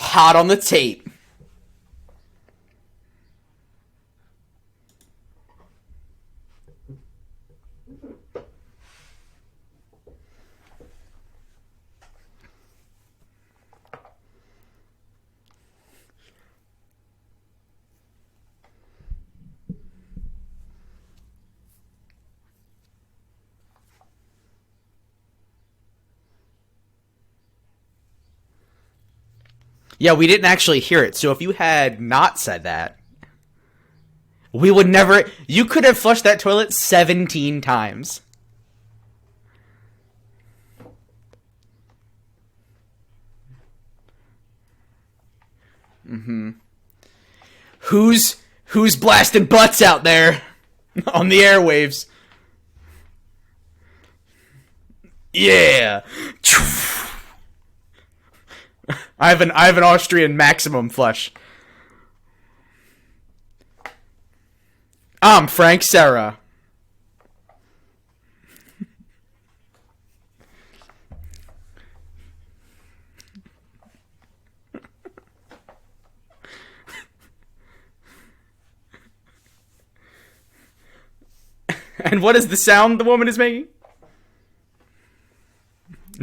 hot on the tape. Yeah, we didn't actually hear it, so if you had not said that, we would never... You could have flushed that toilet 17 times. Mm-hmm. Who's blasting butts out there on the airwaves? Yeah. I have an Austrian maximum flush. I'm Frank Serra. And what is the sound the woman is making?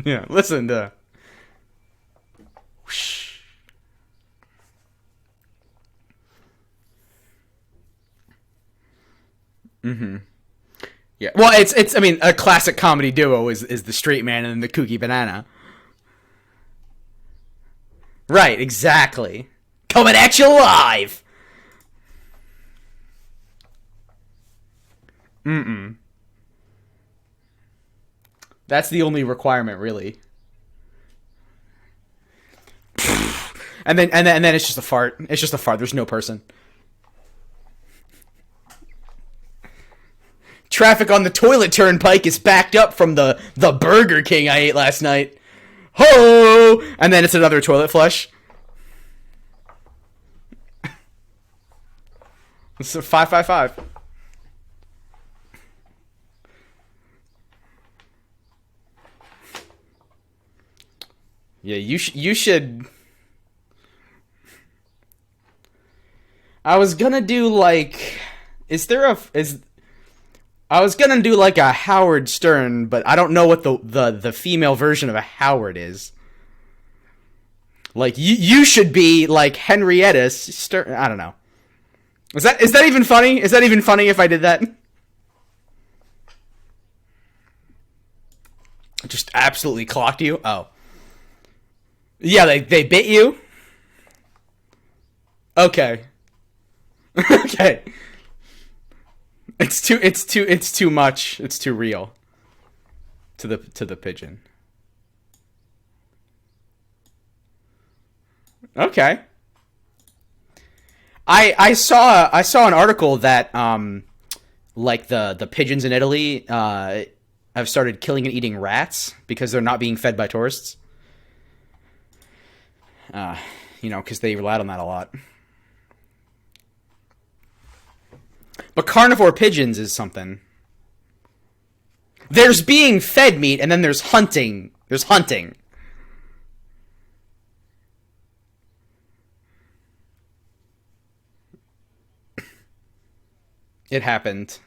Yeah, listen to... Whoosh. Mm-hmm. Yeah. Well, it's. I mean, a classic comedy duo is the straight man and the kooky banana. Right. Exactly. Coming at you live. Mm-mm. That's the only requirement, really. And then it's just a fart. It's just a fart. There's no person. Traffic on the toilet turnpike is backed up from the Burger King I ate last night. Ho! And then it's another toilet flush. It's a 555. Yeah, you should. I was gonna do like, I was gonna do like a Howard Stern, but I don't know what the female version of a Howard is. Like you should be like Henrietta Stern. I don't know. Is that even funny? Is that even funny if I did that? Just absolutely clocked you. Oh, yeah, they bit you. Okay. Okay. It's too much. It's too real. To the pigeon. Okay. I saw an article that like the pigeons in Italy have started killing and eating rats because they're not being fed by tourists. Because they relied on that a lot. But carnivore pigeons is something. There's being fed meat, and then there's hunting. There's hunting. It happened.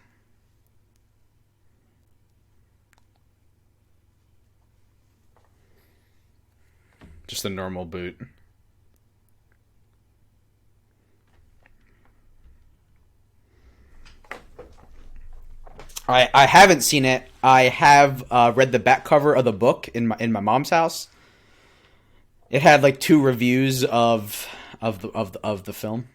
Just a normal boot. I haven't seen it. I have read the back cover of the book in my mom's house. It had like 2 reviews of the film.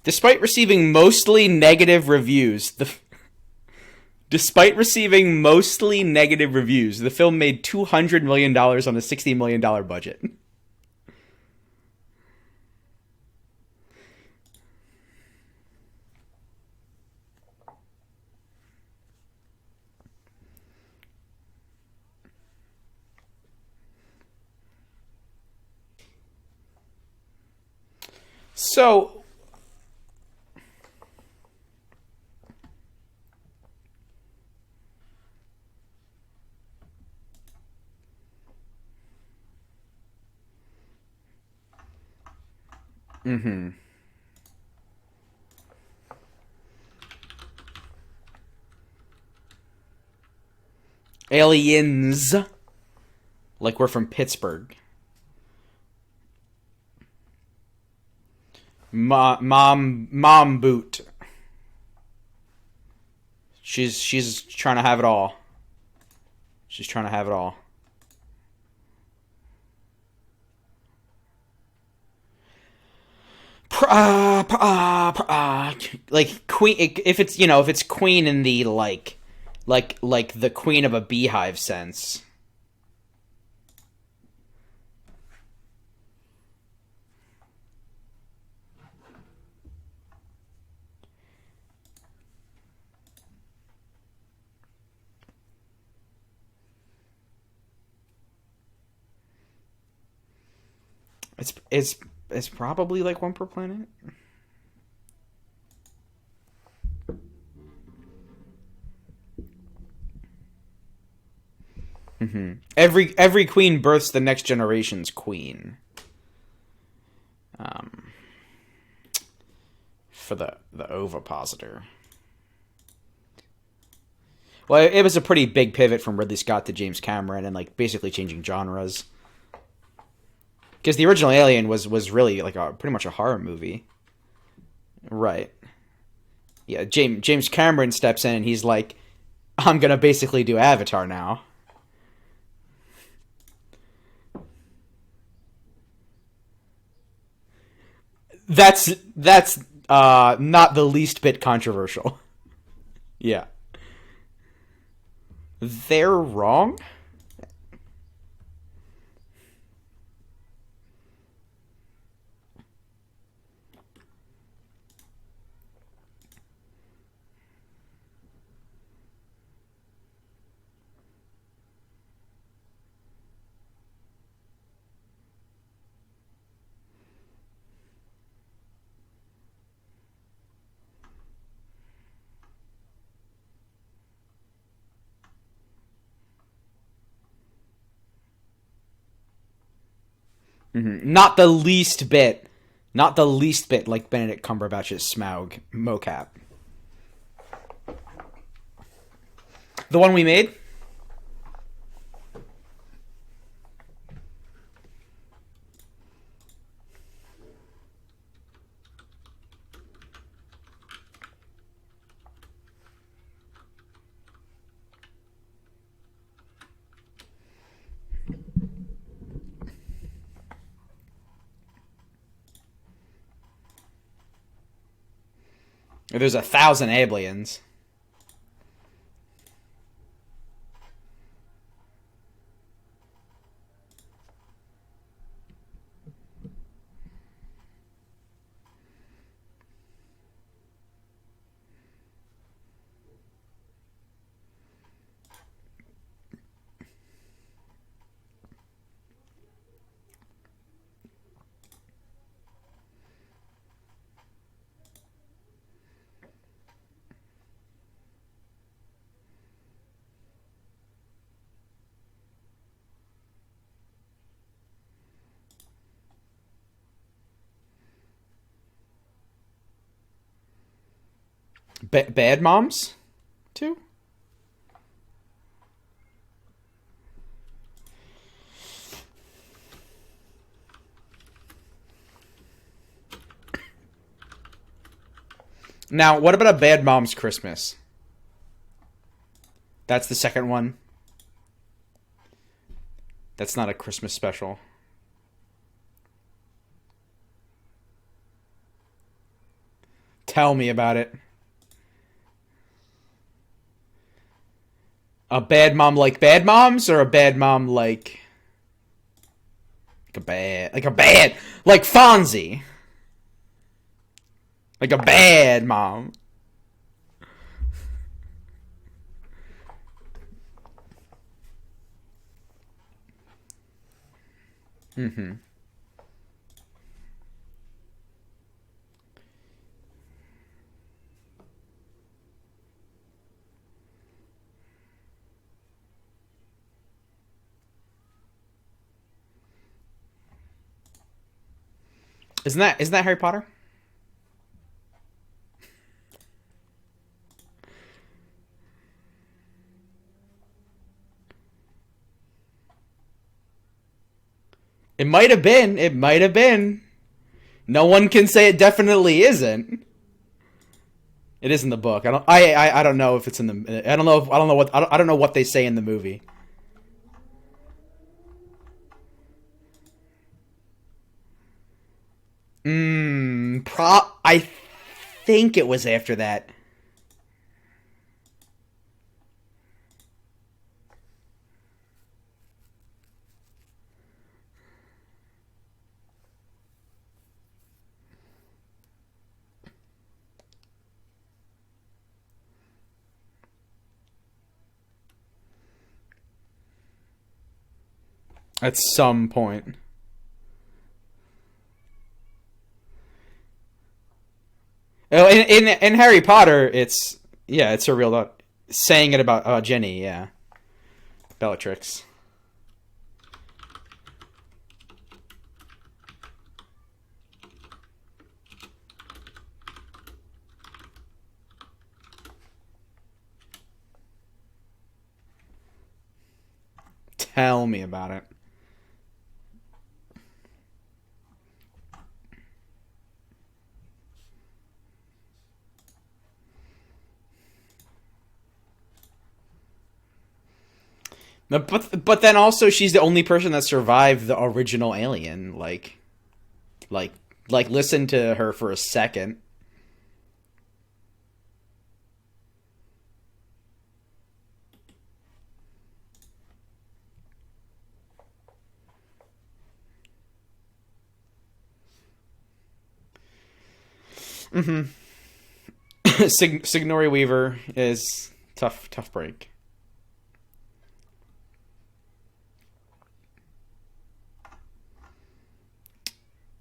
Despite receiving mostly negative reviews, the film made $200 million on a $60 million budget. So, Mm-hmm. Aliens. Like we're from Pittsburgh. Mom boot. She's trying to have it all. She's trying to have it all. Like queen, if it's if it's queen in the like the queen of a beehive sense. It's probably like one per planet. Mm-hmm. Every queen births the next generation's queen. For the ovipositor. Well, it was a pretty big pivot from Ridley Scott to James Cameron, and like basically changing genres. Because the original Alien was really like pretty much a horror movie, right? Yeah, James Cameron steps in and he's like, "I'm gonna basically do Avatar now." That's not the least bit controversial. Yeah, they're wrong. Mm-hmm. Not the least bit. Not the least bit like Benedict Cumberbatch's Smaug mocap. The one we made? There's 1,000 aliens. Bad moms? Too? Now, what about a Bad Mom's Christmas? That's the second one. That's not a Christmas special. Tell me about it. A bad mom like Bad Moms, or a bad mom like Fonzie, like a bad mom. Mm-hmm. Isn't that Harry Potter? It might have been. It might have been. No one can say it definitely isn't. It is in the book. I don't know if it's in the. I don't know what they say in the movie. I think it was after that. At some point. Oh, in Harry Potter, it's a real saying it about Jenny, yeah, Bellatrix. Tell me about it. But then also she's the only person that survived the original Alien. Like, listen to her for a second. Sigourney Weaver is tough break.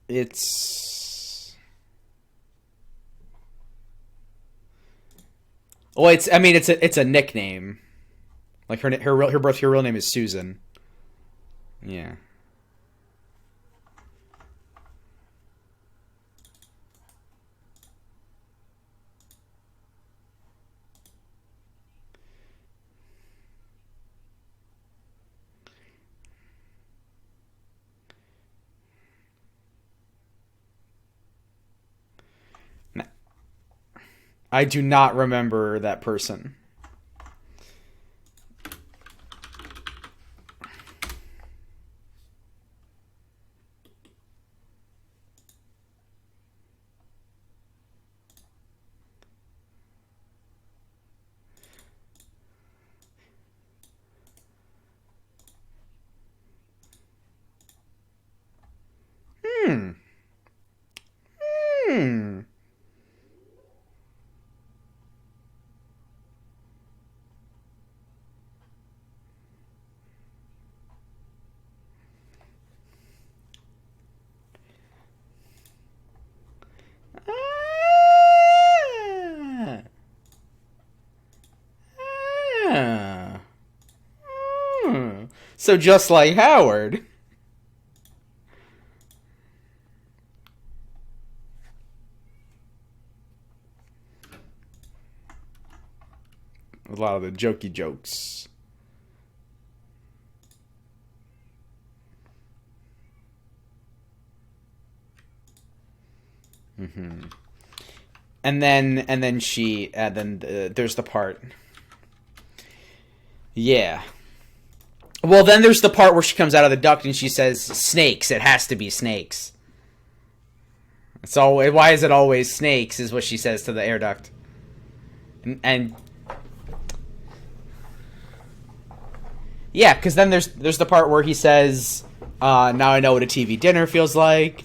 It's well, it's a nickname. Like her real name is Susan. Yeah. I do not remember that person. Hmm. Hmm. Ah. Ah. Hmm. So just like Howard. A lot of the jokey jokes. And then there's the part. Yeah. Well, then there's the part where she comes out of the duct and she says, "Snakes. It has to be snakes." So why is it always snakes? Is what she says to the air duct. And yeah, because then there's the part where he says, "Now I know what a TV dinner feels like."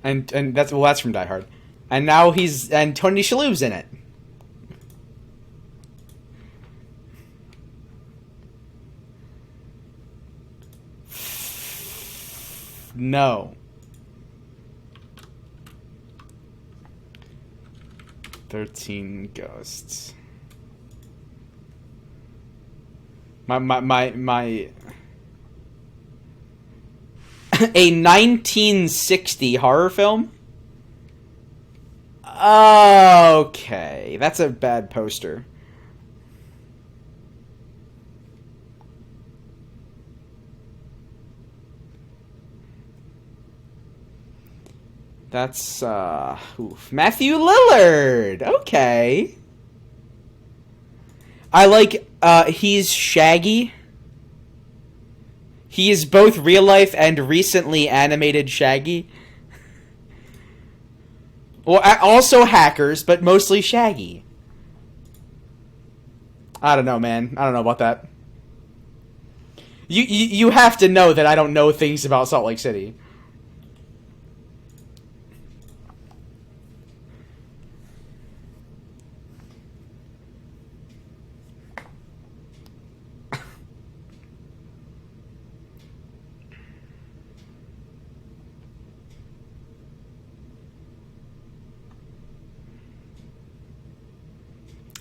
And that's from Die Hard. And now and Tony Shalhoub's in it. No. 13 Ghosts. My A 1960 horror film? Okay, that's a bad poster. That's, Matthew Lillard! Okay. I like, he's Shaggy. He is both real life and recently animated Shaggy. Well, also hackers, but mostly Shaggy. I don't know, man. I don't know about that. You have to know that I don't know things about Salt Lake City.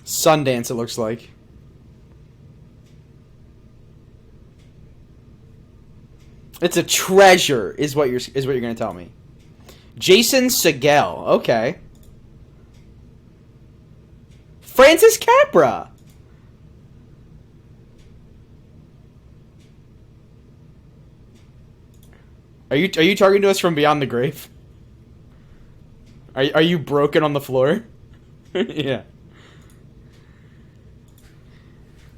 Sundance, it looks like. It's a treasure, is what you're gonna tell me. Jason Segel, okay. Francis Capra. Are you talking to us from beyond the grave? Are you broken on the floor? Yeah.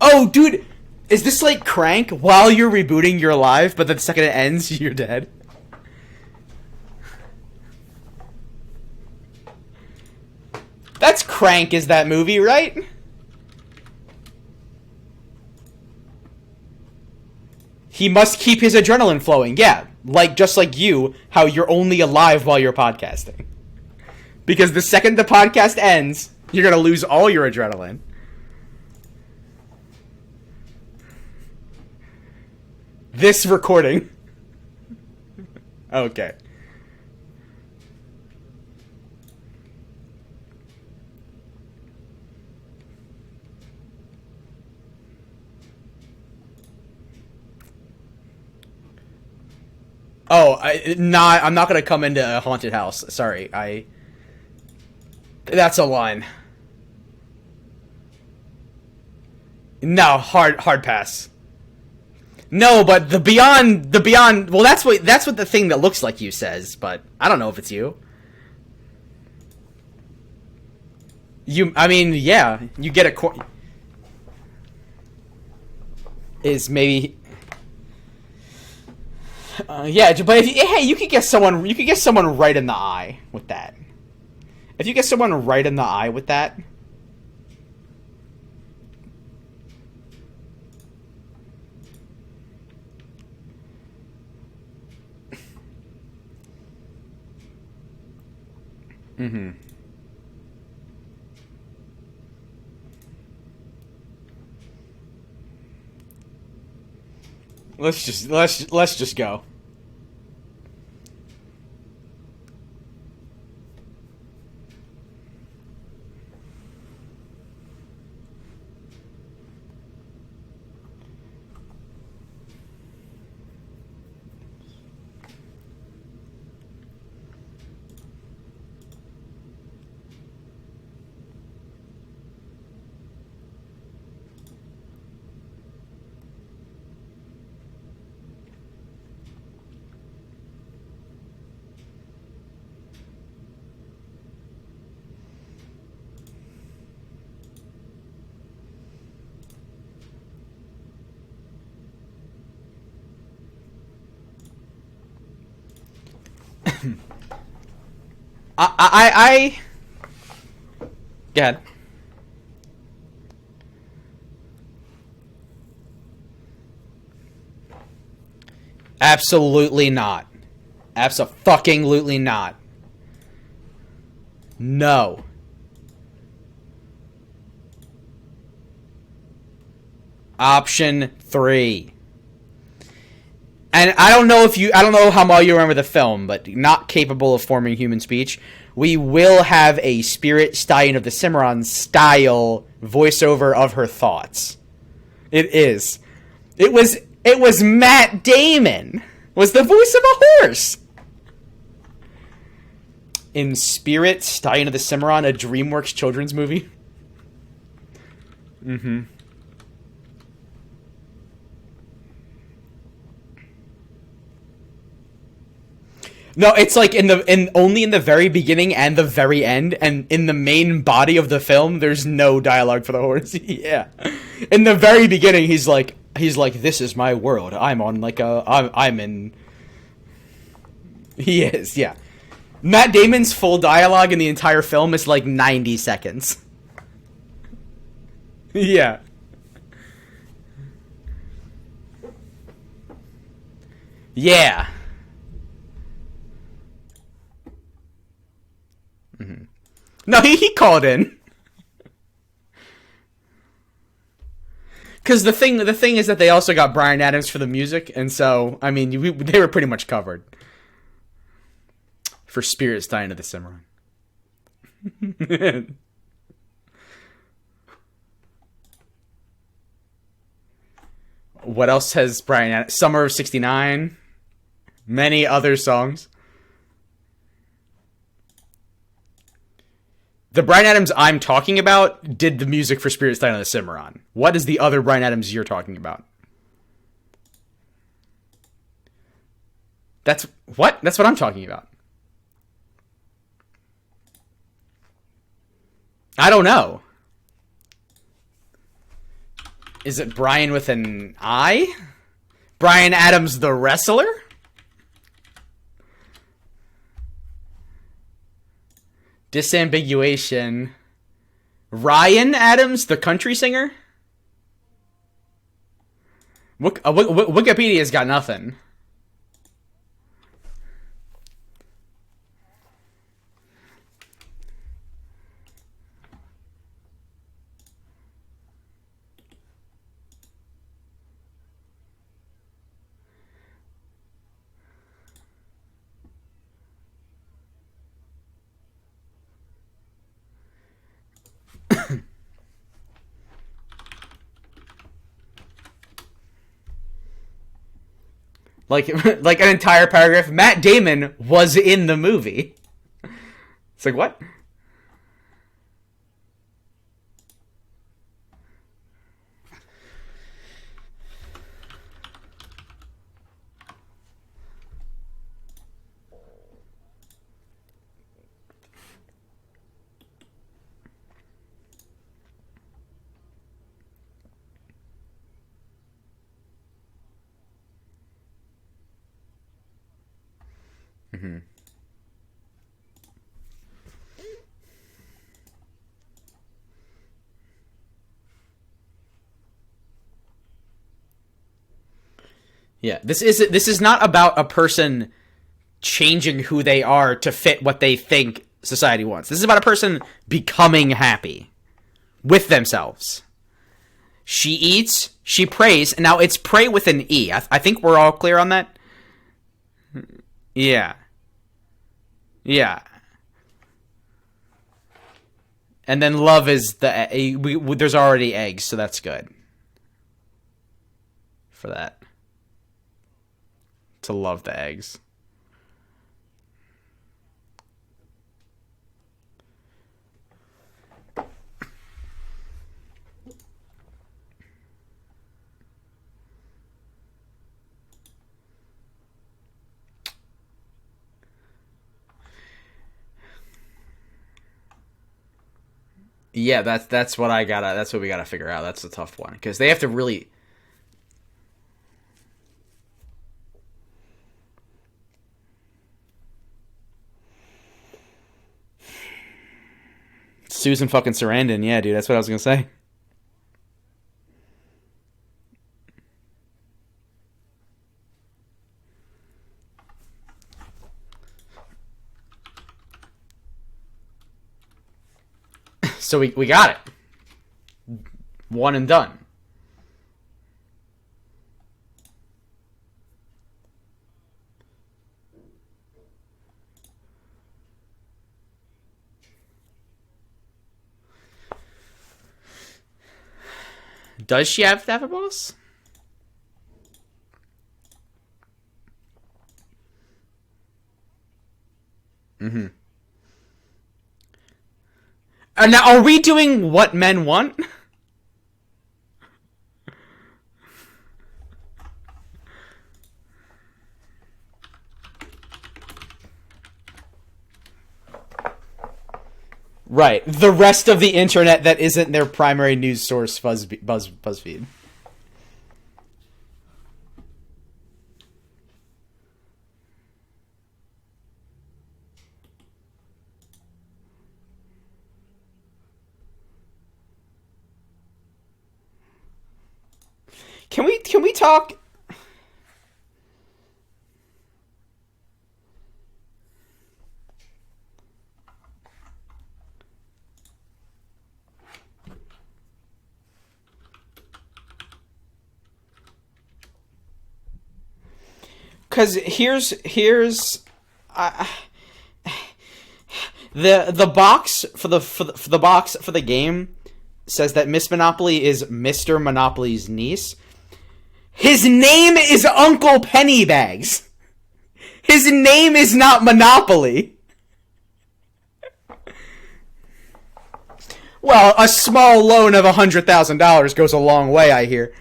Oh, dude, is this like Crank? While you're rebooting, you're alive, but the second it ends, you're dead. That's Crank, is that movie, right? He must keep his adrenaline flowing. Yeah, just like you, how you're only alive while you're podcasting. Because the second the podcast ends, you're gonna lose all your adrenaline. This recording. Okay. Oh, I'm not gonna come into a haunted house. Sorry, that's a line. No, hard pass. No, but the beyond, well, that's what the thing that looks like you says, but I don't know if it's you. I mean, yeah, you get a is maybe, yeah, but hey, you could get someone right in the eye with that. If you get someone right in the eye with that. Mm-hmm. Let's just go. I Go ahead. Absolutely not. Abso-fucking-lutely not. No. Option 3. And I don't know how well you remember the film, but not capable of forming human speech. We will have a Spirit Stallion of the Cimarron style voiceover of her thoughts. It is. It was Matt Damon. Was the voice of a horse. In Spirit, Stein of the Cimarron, a DreamWorks children's movie. Mm-hmm. No, it's like only in the very beginning and the very end, and in the main body of the film, there's no dialogue for the horse. Yeah, in the very beginning, he's like, "This is my world. I'm on like I'm in." He is, yeah. Matt Damon's full dialogue in the entire film is like 90 seconds. Yeah. Yeah. Mm-hmm. No, he called in. Because the thing is that they also got Bryan Adams for the music, and so I mean they were pretty much covered for Spirit Stein of the Cimarron. What else has Bryan Adams? Summer of '69, many other songs. The Bryan Adams I'm talking about did the music for Spirit Stein of the Cimarron. What is the other Bryan Adams you're talking about? That's what I'm talking about. I don't know. Is it Brian with an I? Bryan Adams the wrestler? Disambiguation. Ryan Adams the country singer? Wikipedia's got nothing. Like an entire paragraph. Matt Damon was in the movie. It's like, what? Mm-hmm. Yeah, this is not about a person changing who they are to fit what they think society wants. This is about a person becoming happy with themselves. She eats, she prays, and now it's pray with an E. I think we're all clear on that. Yeah. Yeah. And then love is there's already eggs, so that's good. For that. To love the eggs. Yeah, that's what we gotta figure out. That's the tough one because they have to really. Susan fucking Sarandon, yeah, dude, that's what I was gonna say. So we got it. One and done. Does she have to have a boss? Mm-hmm. Now, are we doing what men want? Right. The rest of the internet that isn't their primary news source, BuzzFeed. Can we talk? Because uh, the box for the box for the game says that Miss Monopoly is Mr. Monopoly's niece. His name is Uncle Pennybags. His name is not Monopoly. Well, a small loan of $100,000 goes a long way, I hear.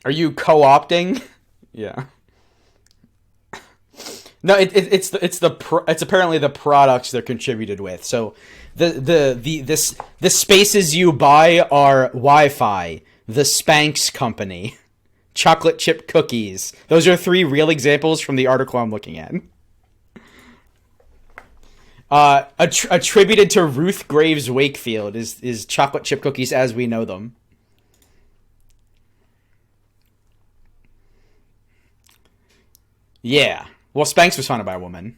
Are you co-opting? Yeah. No, it's apparently the products they're contributed with. So the spaces you buy are Wi-Fi, the Spanx company, chocolate chip cookies. Those are 3 real examples from the article I'm looking at. Attributed to Ruth Graves Wakefield is chocolate chip cookies as we know them. Yeah. Well, Spanx was founded by a woman.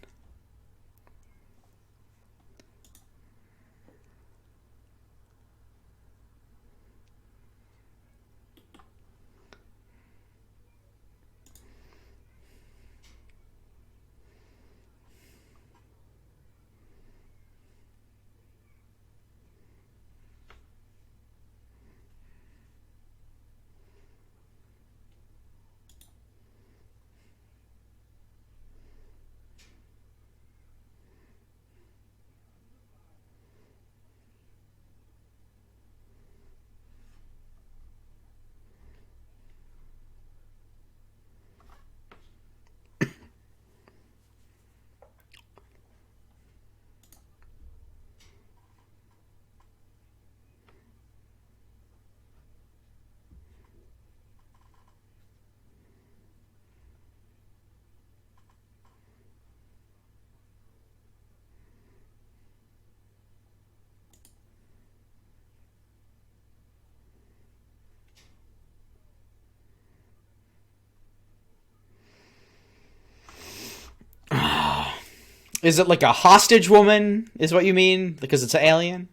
Is it like a hostage woman? Is what you mean? Because it's an alien?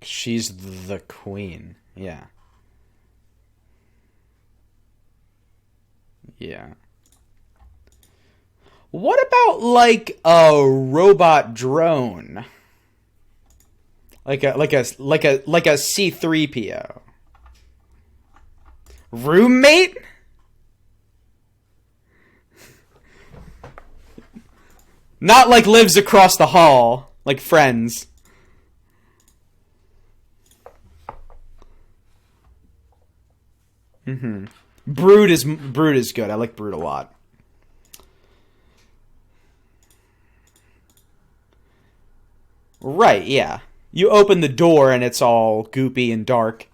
She's the queen. Yeah. Yeah. What about like a robot drone? Like a C3PO. Roommate? Not like lives across the hall, like Friends. Mm-hmm. Brood is good. I like Brood a lot. Right, yeah. You open the door and it's all goopy and dark.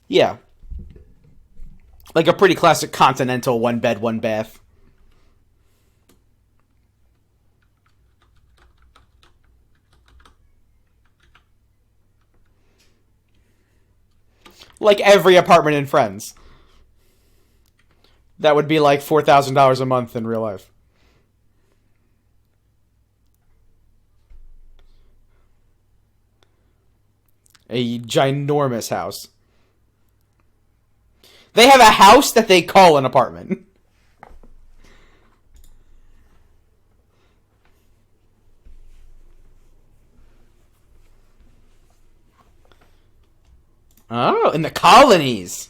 Yeah. Like a pretty classic continental 1 bed, 1 bath. Like every apartment in Friends. That would be like $4,000 a month in real life. A ginormous house. They have a house that they call an apartment. Oh, in the colonies.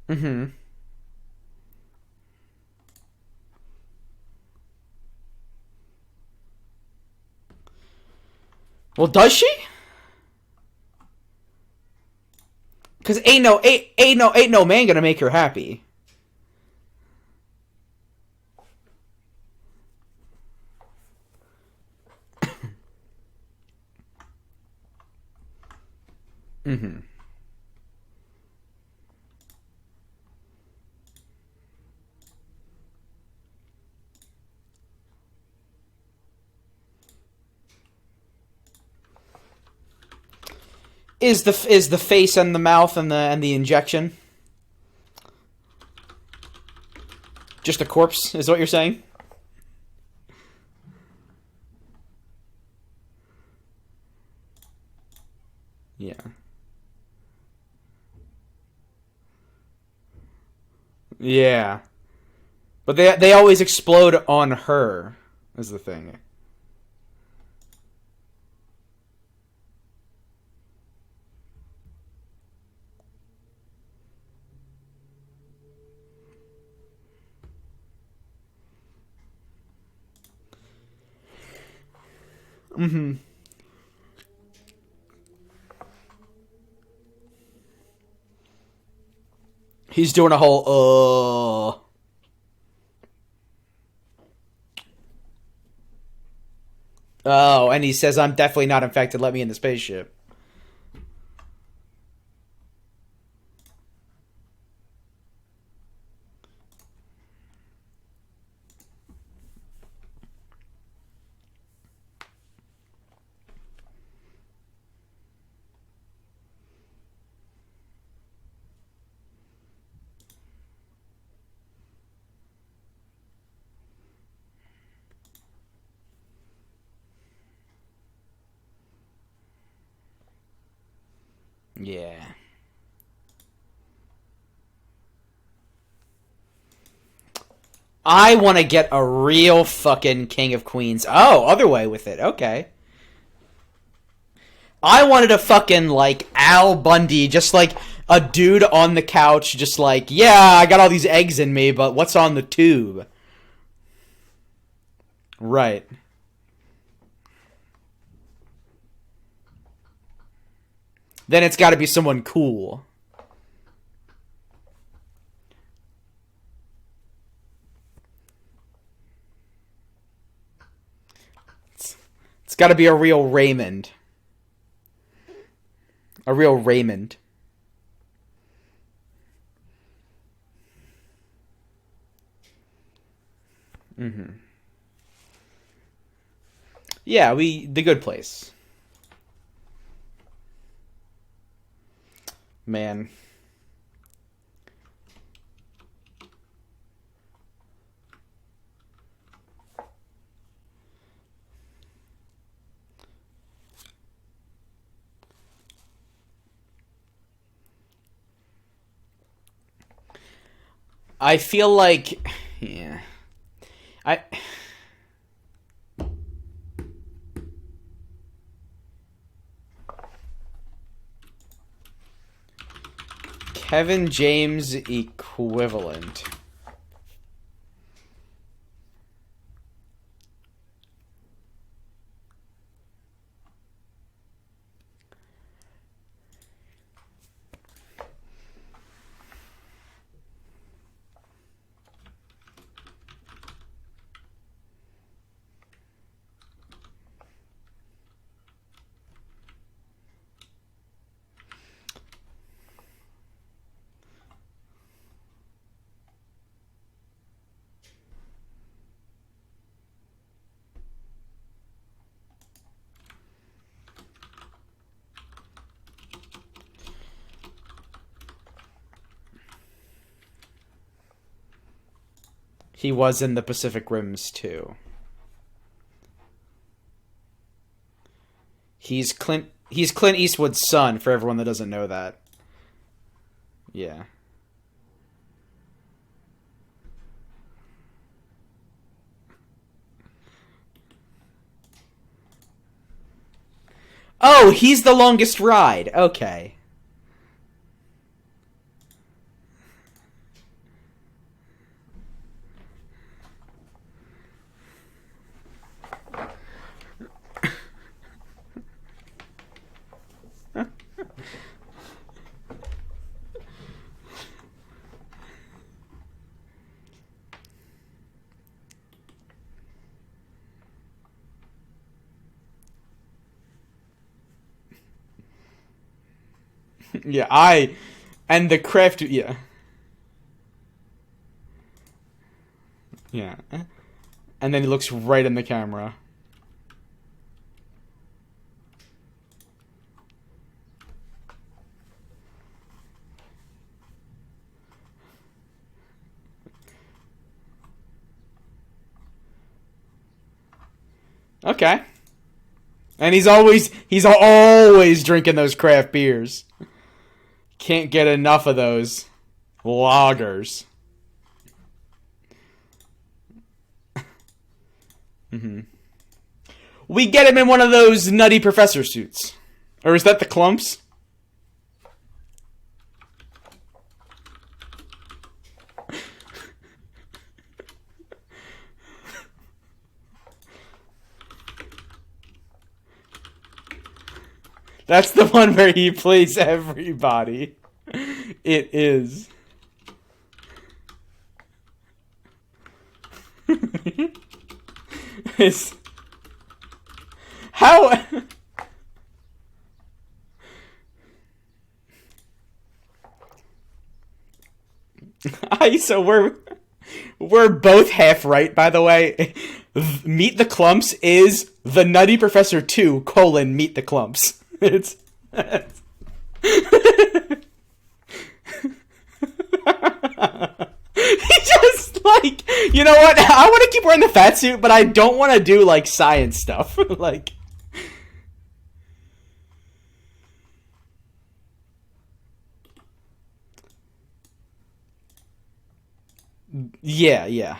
Mm-hmm. Well, does she? Because ain't no man gonna make her happy. Mm-hmm. Is the face and the mouth and the injection just a corpse? Is what you're saying? Yeah. Yeah. But they always explode on her. Is the thing. Mm-hmm. He's doing a whole Oh, and he says I'm definitely not infected. Let me in the spaceship. Yeah. I want to get a real fucking King of Queens. Oh, other way with it. Okay. I wanted a fucking, like, Al Bundy, just like a dude on the couch, just like, yeah, I got all these eggs in me, but what's on the tube? Right. Then it's got to be someone cool. It's got to be a real Raymond. A real Raymond. Mm-hmm. Yeah, the Good Place. Man. I feel like, yeah. I Kevin James equivalent. He was in the Pacific Rims too. He's Clint Eastwood's son, for everyone that doesn't know that. Yeah. Oh, he's the longest ride. Okay. Yeah, and the craft, yeah. Yeah. And then he looks right in the camera. Okay. And he's always drinking those craft beers. Can't get enough of those lagers. We get him in one of those nutty professor suits. Or is that the Clumps? That's the one where he plays everybody. It is. It's... How... So we're both half right, by the way. Meet the Clumps is the Nutty Professor 2, Meet the Clumps. It's... He just, like, you know what? I want to keep wearing the fat suit, but I don't want to do, like, science stuff. Like... Yeah, yeah.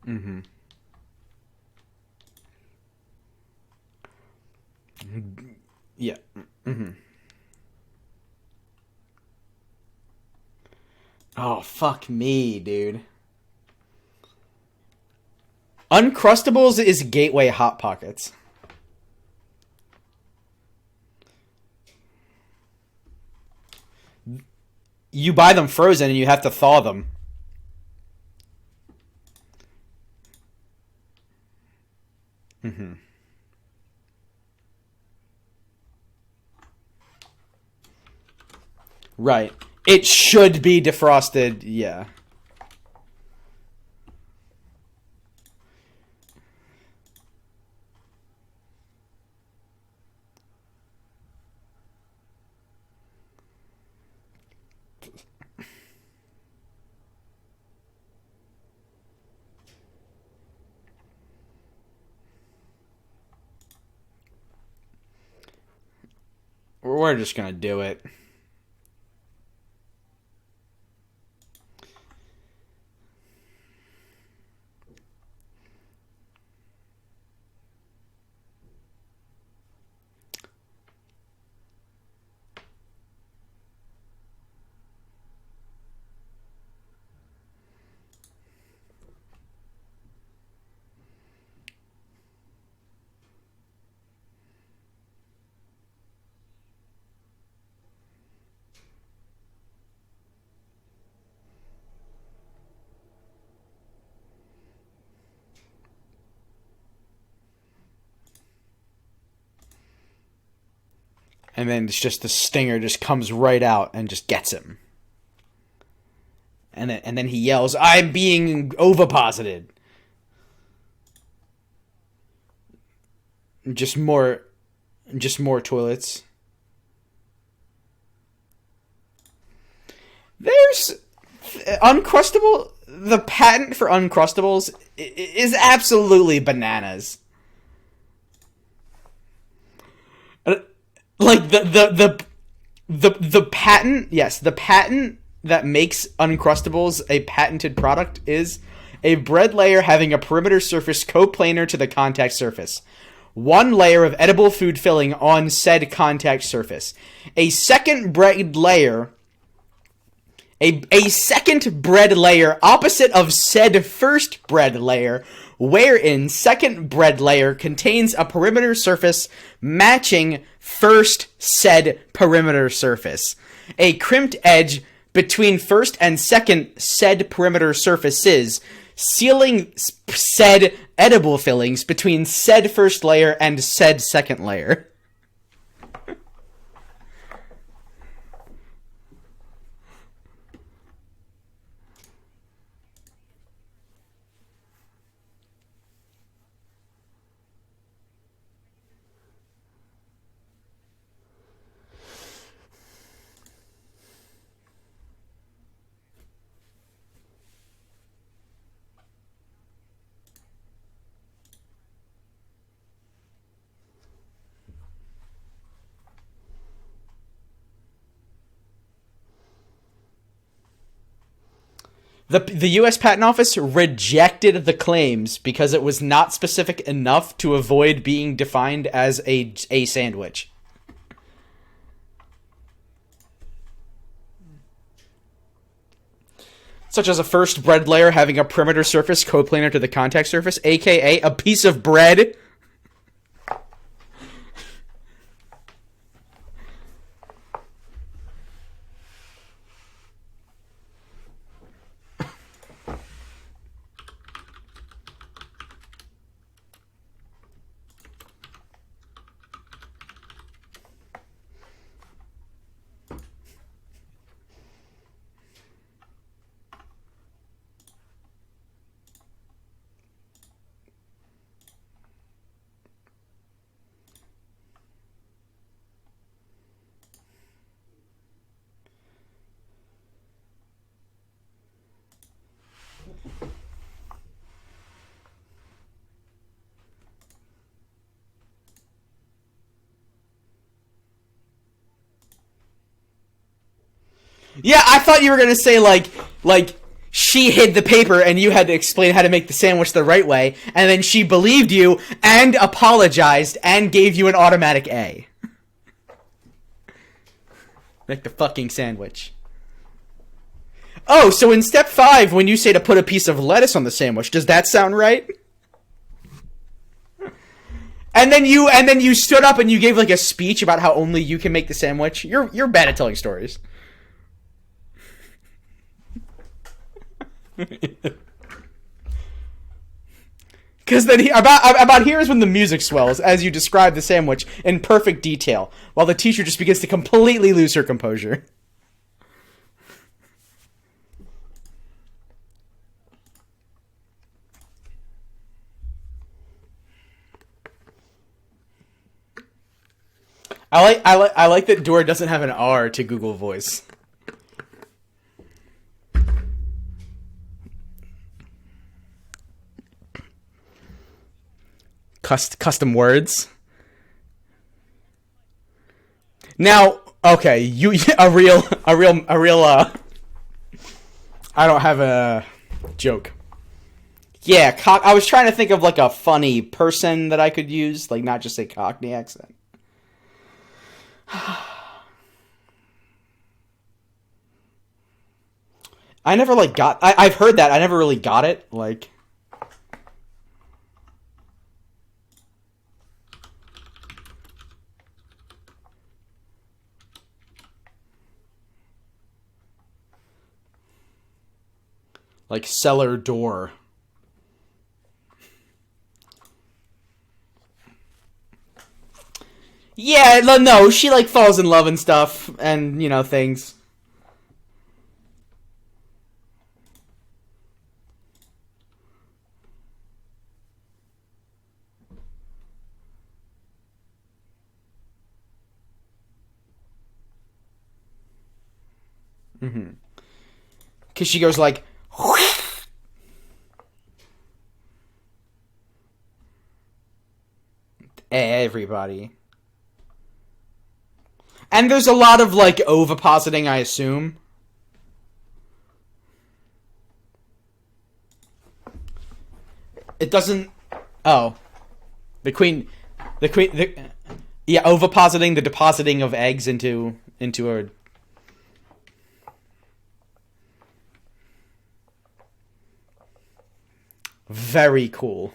Mm-hmm. Yeah. Mm-hmm. Oh, fuck me, dude. Uncrustables is Gateway Hot Pockets. You buy them frozen and you have to thaw them. Mm-hmm. Right. It should be defrosted, yeah. We're just gonna do it. And then it's just the stinger just comes right out and just gets him. And then he yells, "I'm being oviposited." Just more toilets. There's Uncrustable. The patent for Uncrustables is absolutely bananas. Like the patent, yes, the patent that makes Uncrustables a patented product is a bread layer having a perimeter surface coplanar to the contact surface. One layer of edible food filling on said contact surface. A second bread layer opposite of said first bread layer, wherein second bread layer contains a perimeter surface matching first said perimeter surface. A crimped edge between first and second said perimeter surfaces, sealing said edible fillings between said first layer and said second layer. The U.S. Patent Office rejected the claims because it was not specific enough to avoid being defined as a sandwich. Such as a first bread layer having a perimeter surface coplanar to the contact surface, aka a piece of bread. Yeah, I thought you were gonna say like she hid the paper and you had to explain how to make the sandwich the right way, and then she believed you and apologized and gave you an automatic A. Make the fucking sandwich. Oh, so in step 5, when you say to put a piece of lettuce on the sandwich, does that sound right? And then you stood up and you gave like a speech about how only you can make the sandwich. You're bad at telling stories. Because then about here is when the music swells as you describe the sandwich in perfect detail, while the teacher just begins to completely lose her composure. I like that Dora doesn't have an R to Google Voice. Custom words. Now, okay, you a real I don't have a joke. Yeah, I was trying to think of like a funny person that I could use, like not just a Cockney accent. I never like got. I've heard that. I never really got it. Like cellar door. Yeah, no, she, like, falls in love and stuff, and, you know, things. Mm-hmm. Because she goes, like, everybody. And there's a lot of, like, ovipositing, I assume. It doesn't... Oh. The queen... Yeah, ovipositing, the depositing of eggs into a... Very cool.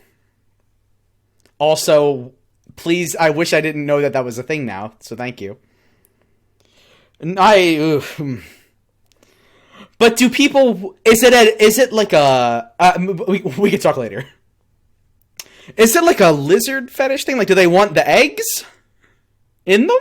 Also, please, I wish I didn't know that that was a thing now, so thank you. But do people... Is it like a... we can talk later. Is it like a lizard fetish thing? Like, do they want the eggs in them?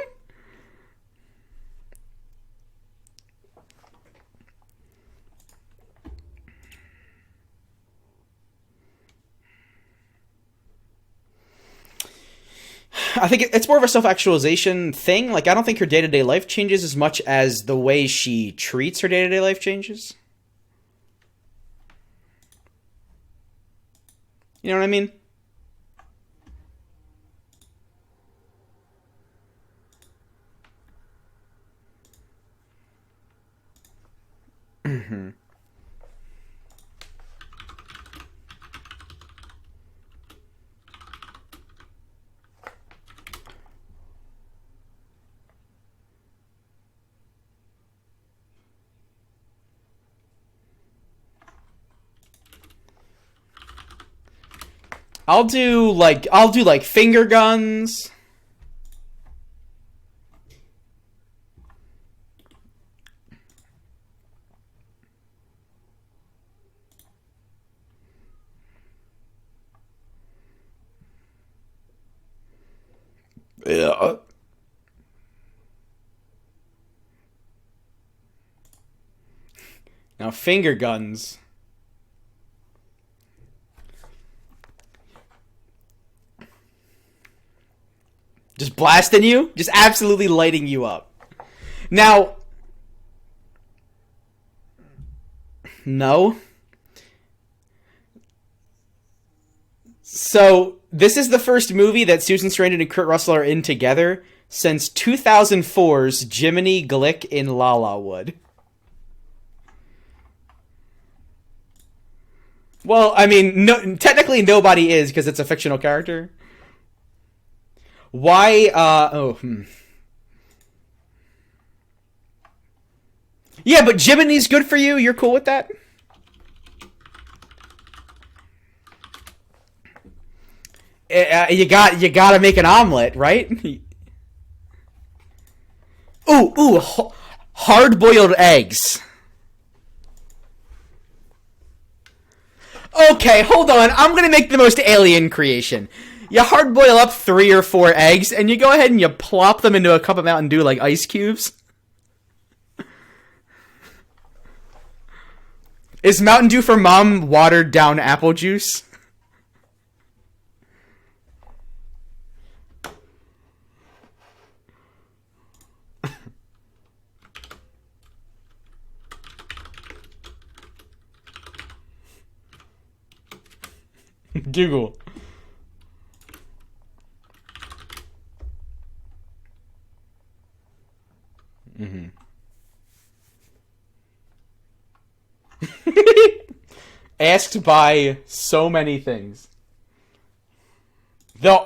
I think it's more of a self-actualization thing. Like, I don't think her day-to-day life changes as much as the way she treats her day-to-day life changes. You know what I mean? Mm-hmm. I'll do like finger guns. Yeah. Now finger guns. Just blasting you? Just absolutely lighting you up. Now, no. So, this is the first movie that Susan Sarandon and Kurt Russell are in together since 2004's Jiminy Glick in La La Wood. Well, I mean, technically nobody is because it's a fictional character. Why, Yeah, but Jiminy's good for you? You're cool with that? You gotta make an omelet, right? Ooh, hard-boiled eggs. Okay, hold on. I'm gonna make the most alien creation. You hard boil up 3 or 4 eggs, and you go ahead and you plop them into a cup of Mountain Dew like ice cubes. Is Mountain Dew for Mom watered down apple juice? Google. Mm-hmm. Asked by so many things. They're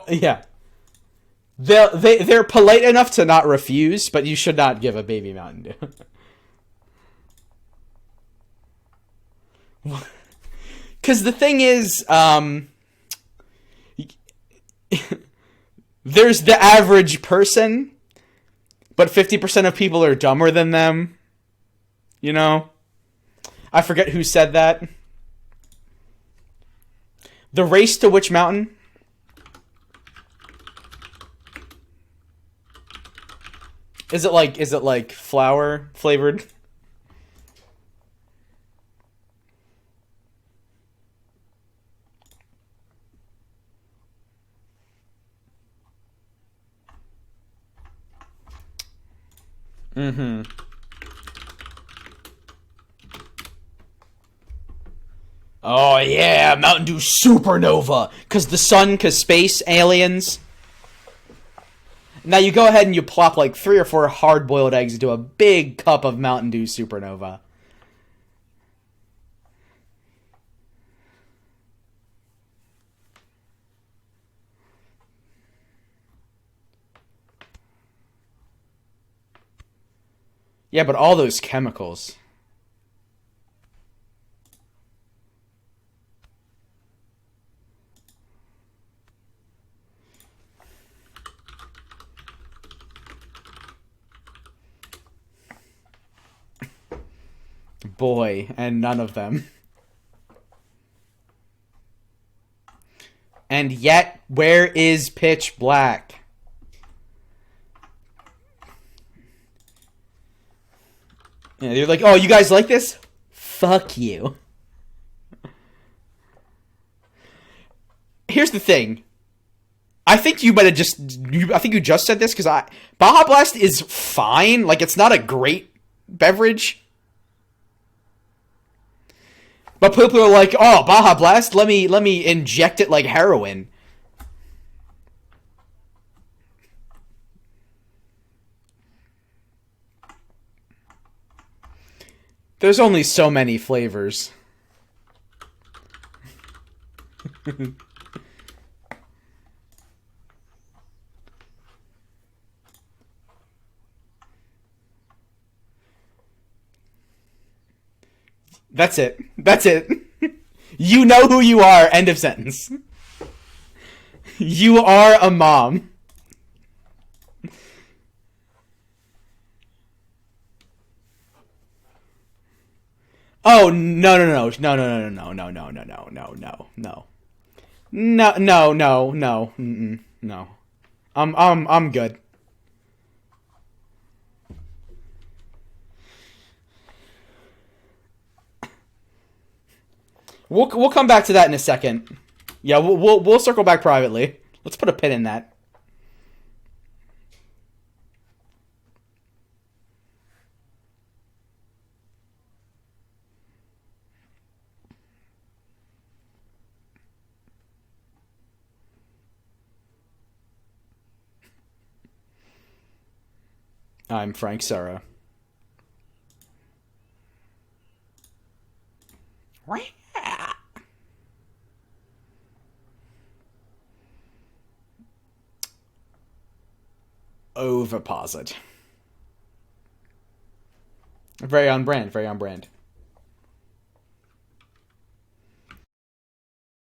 polite enough to not refuse, but you should not give a baby Mountain Dew. Because the thing is, there's the average person, but 50% of people are dumber than them. You know? I forget who said that. The Race to Witch Mountain? Is it like flour flavored? Mm-hmm. Oh yeah, Mountain Dew Supernova. Cause the sun, cause space, aliens. Now you go ahead and you plop like 3 or 4 hard-boiled eggs into a big cup of Mountain Dew Supernova. Yeah, but all those chemicals. Boy, and none of them. And yet, where is Pitch Black? Yeah, they're like, oh, you guys like this? Fuck you. Here's the thing. I think you might have just... I think you just said this, because Baja Blast is fine. Like, it's not a great beverage. But people are like, oh, Baja Blast, let me inject it like heroin. There's only so many flavors. That's it. That's it. You know who you are. End of sentence. You are a mom. Oh no no no no no no no no no no no no no no no no no no no. I'm good. We'll come back to that in a second. Yeah, we'll circle back privately. Let's put a pin in that. I'm Frank Serra. Overposit. Very on brand, very on brand.